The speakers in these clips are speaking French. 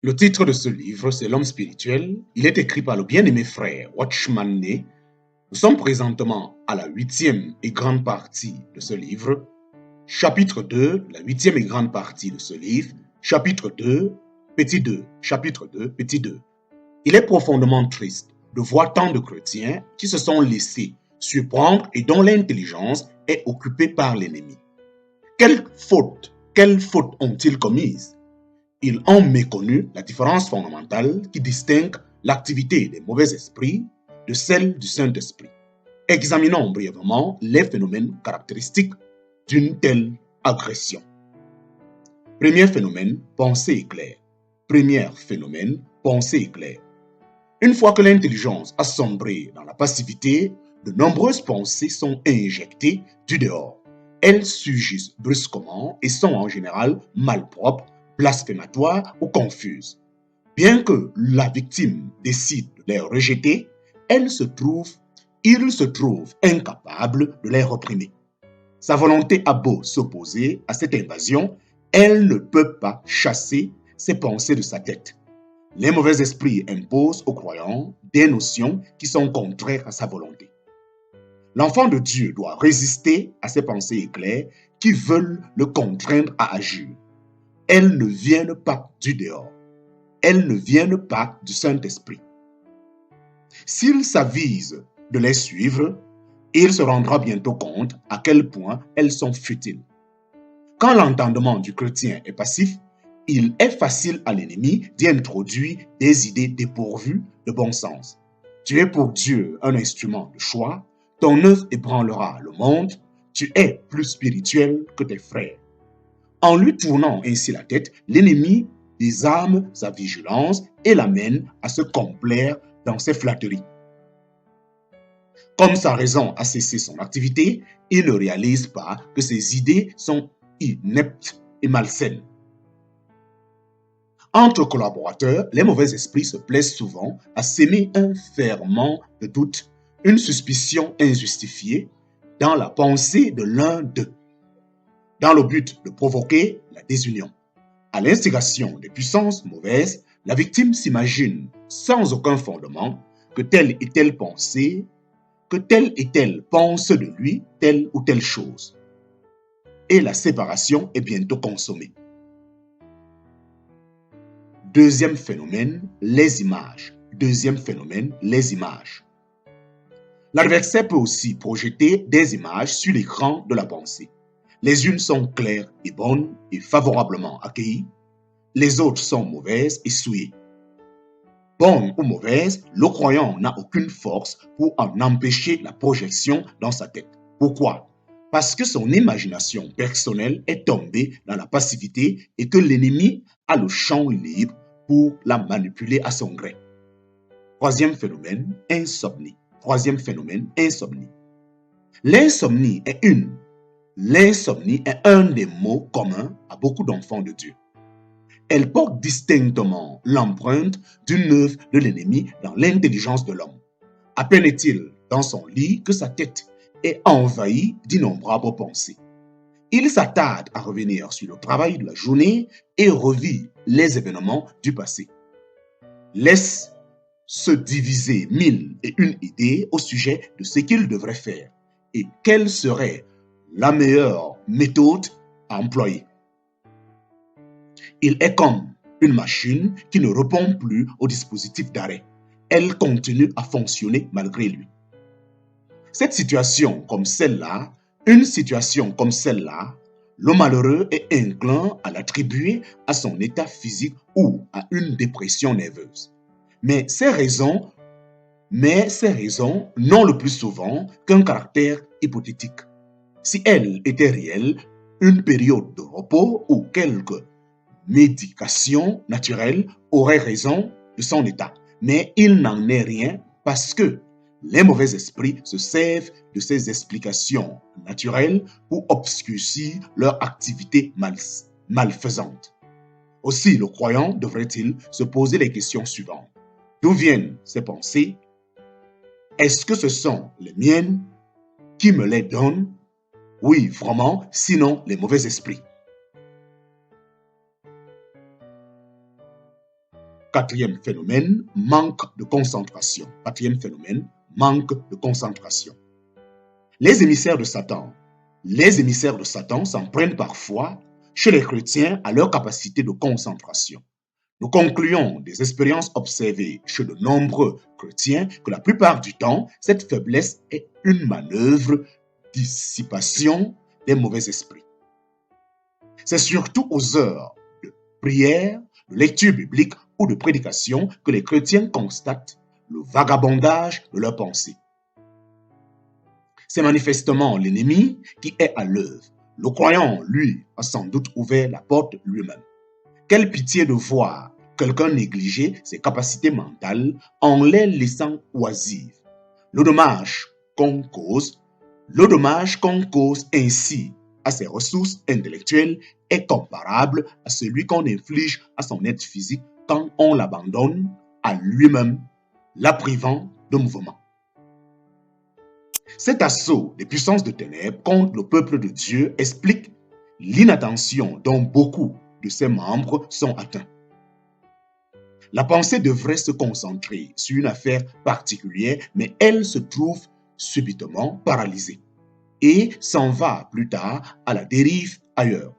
Le titre de ce livre, c'est L'homme spirituel. Il est écrit par le bien-aimé frère Watchman Nee. Nous sommes présentement à la 8e et grande partie de ce livre. Chapitre 2, la 8e et grande partie de ce livre. Chapitre 2, petit 2. Chapitre 2, petit 2. Il est profondément triste de voir tant de chrétiens qui se sont laissés surprendre et dont l'intelligence est occupée par l'ennemi. Quelles fautes ont-ils commises? Ils ont méconnu la différence fondamentale qui distingue l'activité des mauvais esprits de celle du Saint-Esprit. Examinons brièvement les phénomènes caractéristiques d'une telle agression. Premier phénomène, pensée éclair. Premier phénomène, pensée éclair. Une fois que l'intelligence a sombré dans la passivité, de nombreuses pensées sont injectées du dehors. Elles surgissent brusquement et sont en général malpropres, blasphématoires ou confuses. Bien que la victime décide de les rejeter, il se trouve incapable de les réprimer. Sa volonté a beau s'opposer à cette invasion, elle ne peut pas chasser ces pensées de sa tête. Les mauvais esprits imposent aux croyants des notions qui sont contraires à sa volonté. L'enfant de Dieu doit résister à ces pensées éclairs qui veulent le contraindre à agir. Elles ne viennent pas du dehors. Elles ne viennent pas du Saint-Esprit. S'il s'avise de les suivre, il se rendra bientôt compte à quel point elles sont futiles. Quand l'entendement du chrétien est passif, il est facile à l'ennemi d'y introduire des idées dépourvues de bon sens. Tu es pour Dieu un instrument de choix, ton œuvre ébranlera le monde, tu es plus spirituel que tes frères. En lui tournant ainsi la tête, l'ennemi désarme sa vigilance et l'amène à se complaire dans ses flatteries. Comme sa raison a cessé son activité, il ne réalise pas que ses idées sont ineptes et malsaines. Entre collaborateurs, les mauvais esprits se plaisent souvent à s'aimer un ferment de doute, une suspicion injustifiée dans la pensée de l'un d'eux, dans le but de provoquer la désunion. À l'instigation des puissances mauvaises, la victime s'imagine sans aucun fondement que telle et telle pensée, que tel et tel pense de lui telle ou telle chose. Et la séparation est bientôt consommée. Deuxième phénomène, les images. Deuxième phénomène, les images. L'adversaire peut aussi projeter des images sur l'écran de la pensée. Les unes sont claires et bonnes et favorablement accueillies. Les autres sont mauvaises et souillées. Bonne ou mauvaise, le croyant n'a aucune force pour en empêcher la projection dans sa tête. Pourquoi? Parce que son imagination personnelle est tombée dans la passivité et que l'ennemi a le champ libre pour la manipuler à son gré. Troisième phénomène, insomnie. Troisième phénomène, insomnie. L'insomnie est un des mots communs à beaucoup d'enfants de Dieu. Elle porte distinctement l'empreinte d'une œuvre de l'ennemi dans l'intelligence de l'homme. À peine est-il dans son lit que sa tête est envahie d'innombrables pensées. Il s'attarde à revenir sur le travail de la journée et revit les événements du passé. Laisse se diviser mille et une idées au sujet de ce qu'il devrait faire et quelle serait la meilleure méthode à employer. Il est comme une machine qui ne répond plus au dispositif d'arrêt. Elle continue à fonctionner malgré lui. Une situation comme celle-là, le malheureux est inclin à l'attribuer à son état physique ou à une dépression nerveuse. Mais ces raisons n'ont le plus souvent qu'un caractère hypothétique. Si elles étaient réelles, une période de repos ou quelques médication naturelle aurait raison de son état. Mais il n'en est rien parce que les mauvais esprits se servent de ces explications naturelles pour obscurcir leur activité malfaisante. Aussi, le croyant devrait-il se poser les questions suivantes. D'où viennent ces pensées? Est-ce que ce sont les miennes qui me les donnent? Oui, vraiment, sinon les mauvais esprits. Quatrième phénomène, manque de concentration. Quatrième phénomène, manque de concentration. Les émissaires de Satan s'en prennent parfois chez les chrétiens à leur capacité de concentration. Nous concluons des expériences observées chez de nombreux chrétiens que la plupart du temps, cette faiblesse est une manœuvre dissipation des mauvais esprits. C'est surtout aux heures de prière, de lecture biblique ou de prédication que les chrétiens constatent le vagabondage de leurs pensées. C'est manifestement l'ennemi qui est à l'œuvre. Le croyant, lui, a sans doute ouvert la porte lui-même. Quelle pitié de voir quelqu'un négliger ses capacités mentales en les laissant oisives. Le dommage qu'on cause ainsi à ses ressources intellectuelles est comparable à celui qu'on inflige à son être physique quand on l'abandonne à lui-même, la privant de mouvement. Cet assaut des puissances de ténèbres contre le peuple de Dieu explique l'inattention dont beaucoup de ses membres sont atteints. La pensée devrait se concentrer sur une affaire particulière, mais elle se trouve subitement paralysée et s'en va plus tard à la dérive ailleurs.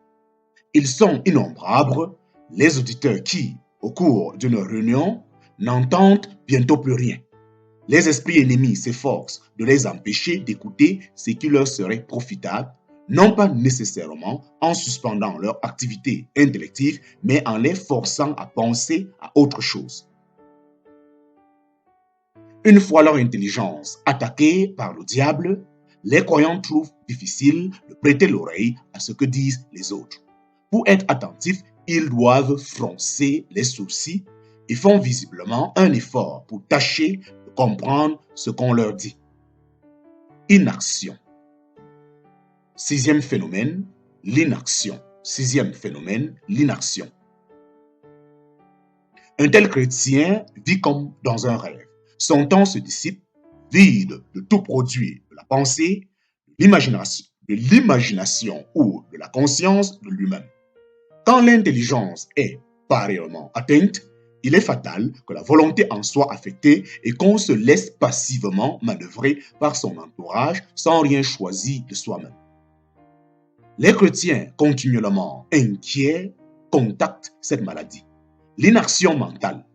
Ils sont innombrables, les auditeurs qui, au cours d'une réunion, n'entendent bientôt plus rien. Les esprits ennemis s'efforcent de les empêcher d'écouter ce qui leur serait profitable, non pas nécessairement en suspendant leur activité intellective, mais en les forçant à penser à autre chose. Une fois leur intelligence attaquée par le diable, les croyants trouvent difficile de prêter l'oreille à ce que disent les autres. Pour être attentifs, ils doivent froncer les sourcils et font visiblement un effort pour tâcher de comprendre ce qu'on leur dit. Inaction. Sixième phénomène, l'inaction. Sixième phénomène, l'inaction. Un tel chrétien vit comme dans un rêve. Son temps se dissipe, vide de tout produit de la pensée, de l'imagination ou de la conscience de lui-même. Quand l'intelligence est pareillement atteinte, il est fatal que la volonté en soit affectée et qu'on se laisse passivement manœuvrer par son entourage sans rien choisir de soi-même. Les chrétiens continuellement inquiets contactent cette maladie. L'inaction mentale.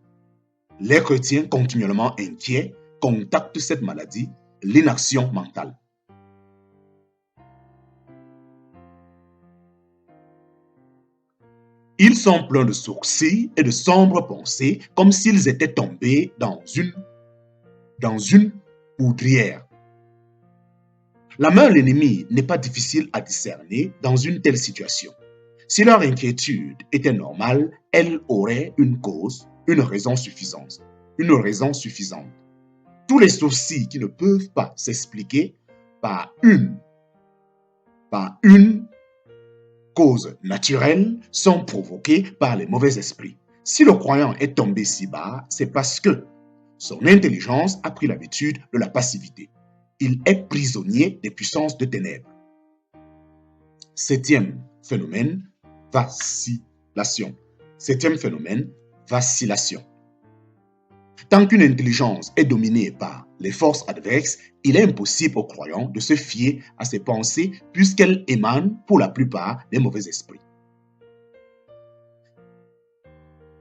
Les chrétiens continuellement inquiets contactent cette maladie, l'inaction mentale. Ils sont pleins de sourcils et de sombres pensées, comme s'ils étaient tombés dans une poudrière. La main de l'ennemi n'est pas difficile à discerner dans une telle situation. Si leur inquiétude était normale, elle aurait une cause, une raison suffisante. Tous les soucis qui ne peuvent pas s'expliquer par une cause naturelle sont provoqués par les mauvais esprits. Si le croyant est tombé si bas, c'est parce que son intelligence a pris l'habitude de la passivité. Il est prisonnier des puissances de ténèbres. Septième phénomène, vacillation. Septième phénomène, vacillation. Tant qu'une intelligence est dominée par les forces adverses, il est impossible aux croyants de se fier à ses pensées puisqu'elles émanent pour la plupart des mauvais esprits.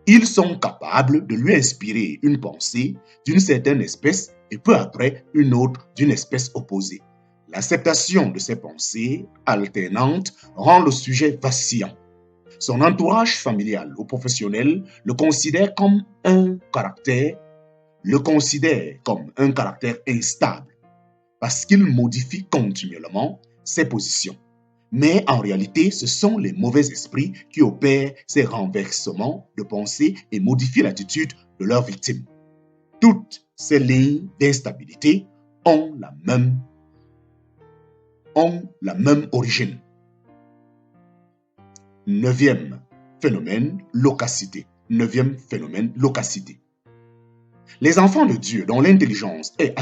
Ils sont capables de lui inspirer une pensée d'une certaine espèce et peu après une autre d'une espèce opposée. L'acceptation de ces pensées alternantes rend le sujet vacillant. Son entourage familial ou professionnel le considère comme un caractère instable parce qu'il modifie continuellement ses positions. Mais en réalité, ce sont les mauvais esprits qui opèrent ces renversements de pensée et modifient l'attitude de leurs victimes. Toutes ces lignes d'instabilité ont la même origine. Neuvième phénomène, l'ocacité. Les enfants de Dieu dont l'intelligence est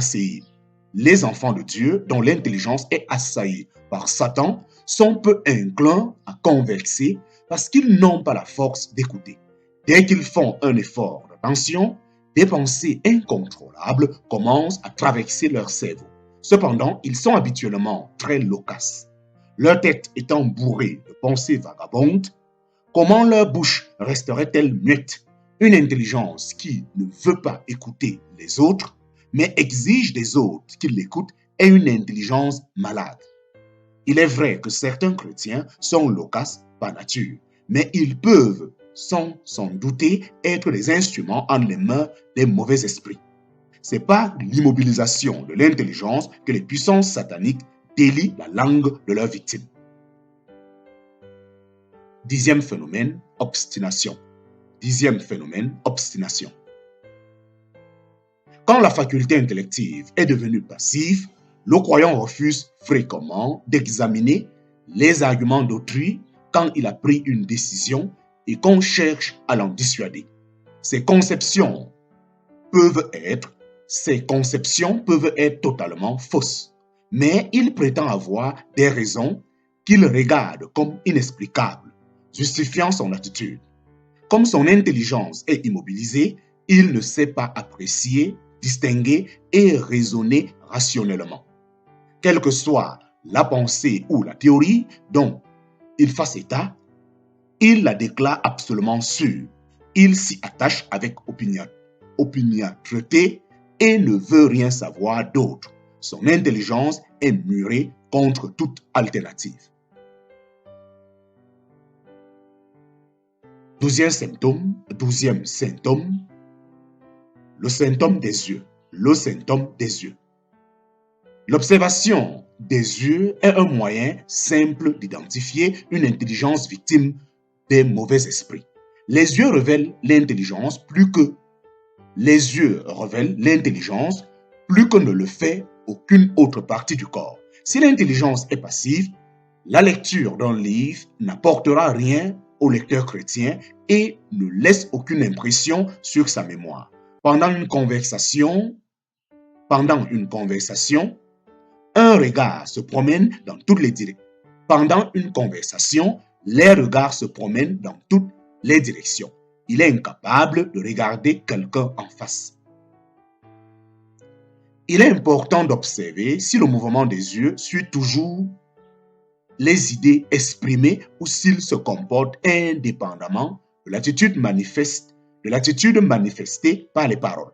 assaillie par Satan sont peu inclins à converser parce qu'ils n'ont pas la force d'écouter. Dès qu'ils font un effort de attention, des pensées incontrôlables commencent à traverser leur cerveau. Cependant, ils sont habituellement très loquaces. Leur tête étant bourrée de pensées vagabondes, comment leur bouche resterait-elle muette? Une intelligence qui ne veut pas écouter les autres, mais exige des autres qu'ils l'écoutent, est une intelligence malade. Il est vrai que certains chrétiens sont loquaces par nature, mais ils peuvent, sans s'en douter, être des instruments entre les mains des mauvais esprits. C'est par l'immobilisation de l'intelligence que les puissances sataniques délient la langue de leurs victimes. Dixième phénomène, obstination. Dixième phénomène, obstination. Quand la faculté intellective est devenue passive, le croyant refuse fréquemment d'examiner les arguments d'autrui quand il a pris une décision et qu'on cherche à l'en dissuader. Ces conceptions peuvent être totalement fausses, mais il prétend avoir des raisons qu'il regarde comme inexplicables, justifiant son attitude. Comme son intelligence est immobilisée, il ne sait pas apprécier, distinguer et raisonner rationnellement. Quelle que soit la pensée ou la théorie dont il fasse état, il la déclare absolument sûre. Il s'y attache avec opiniâtreté et ne veut rien savoir d'autre. Son intelligence est murée contre toute alternative. Douzième symptôme, le symptôme des yeux. Le symptôme des yeux. L'observation des yeux est un moyen simple d'identifier une intelligence victime des mauvais esprits. Les yeux révèlent l'intelligence plus que ne le fait aucune autre partie du corps. Si l'intelligence est passive, la lecture d'un livre n'apportera rien au lecteur chrétien et ne laisse aucune impression sur sa mémoire. Pendant une conversation, un regard se promène dans toutes les directions. Pendant une conversation, les regards se promènent dans toutes les directions. Il est incapable de regarder quelqu'un en face. Il est important d'observer si le mouvement des yeux suit toujours les idées exprimées ou s'il se comporte indépendamment de l'attitude manifestée par les paroles.